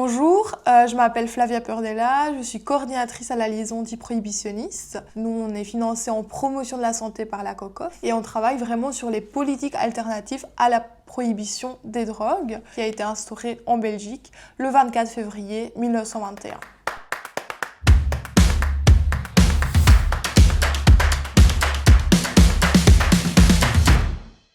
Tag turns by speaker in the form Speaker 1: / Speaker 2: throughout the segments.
Speaker 1: Bonjour, je m'appelle Flavia Purdella, je suis coordinatrice à la liaison anti-prohibitionniste. Nous, on est financé en promotion de la santé par la COCOF et on travaille vraiment sur les politiques alternatives à la prohibition des drogues qui a été instaurée en Belgique le 24 février 1921.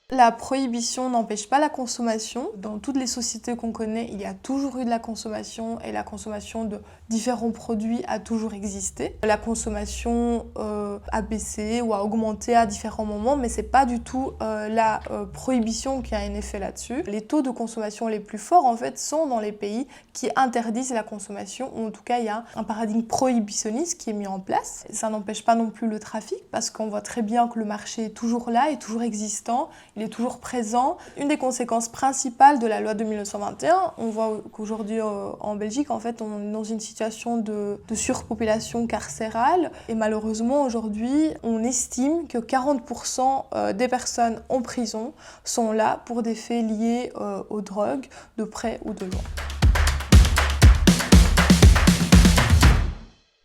Speaker 1: La prohibition n'empêche pas la consommation. Dans toutes les sociétés qu'on connaît, il y a toujours eu de la consommation et la consommation de différents produits a toujours existé. La consommation a baissé ou a augmenté à différents moments, mais c'est pas du tout la prohibition qui a un effet là-dessus. Les taux de consommation les plus forts, en fait, sont dans les pays qui interdisent la consommation, ou en tout cas, il y a un paradigme prohibitionniste qui est mis en place. Ça n'empêche pas non plus le trafic, parce qu'on voit très bien que le marché est toujours là, est toujours existant. Il est toujours présent. Une des conséquences principales de la loi de 1921, on voit qu'aujourd'hui en Belgique, en fait, on est dans une situation de surpopulation carcérale. Et malheureusement, aujourd'hui, on estime que 40% des personnes en prison sont là pour des faits liés aux drogues, de près ou de loin.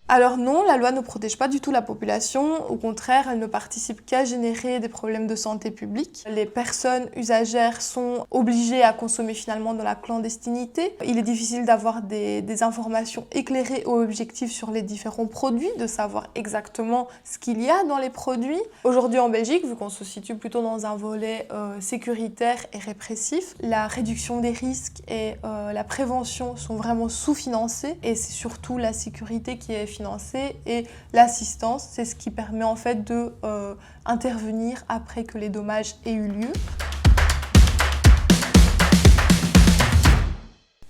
Speaker 1: Alors non, la loi ne protège pas du tout la population, au contraire, elle ne participe qu'à générer des problèmes de santé publique. Les personnes usagères sont obligées à consommer finalement dans la clandestinité. Il est difficile d'avoir des informations éclairées ou objectives sur les différents produits, de savoir exactement ce qu'il y a dans les produits. Aujourd'hui en Belgique, vu qu'on se situe plutôt dans un volet sécuritaire et répressif, la réduction des risques et la prévention sont vraiment sous-financées et c'est surtout la sécurité qui est financée et l'assistance, c'est ce qui permet en fait de intervenir après que les dommages aient eu lieu.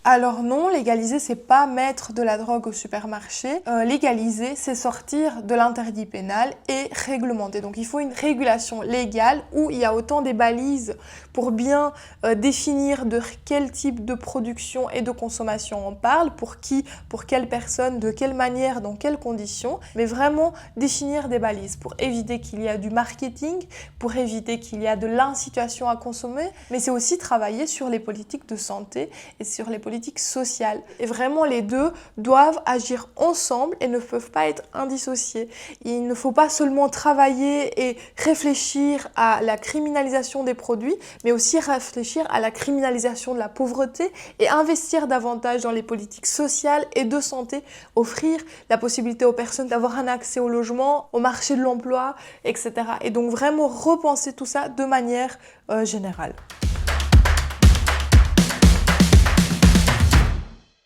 Speaker 1: Alors non, légaliser, c'est pas mettre de la drogue au supermarché. Légaliser, c'est sortir de l'interdit pénal et réglementer. Donc il faut une régulation légale où il y a autant des balises pour bien définir de quel type de production et de consommation on parle, pour qui, pour quelle personne, de quelle manière, dans quelles conditions, mais vraiment définir des balises pour éviter qu'il y ait du marketing, pour éviter qu'il y ait de l'incitation à consommer, mais c'est aussi travailler sur les politiques de santé et sur les politiques sociale. Et vraiment, les deux doivent agir ensemble et ne peuvent pas être indissociés. Il ne faut pas seulement travailler et réfléchir à la criminalisation des produits, mais aussi réfléchir à la criminalisation de la pauvreté et investir davantage dans les politiques sociales et de santé, offrir la possibilité aux personnes d'avoir un accès au logement, au marché de l'emploi, etc. Et donc vraiment repenser tout ça de manière générale.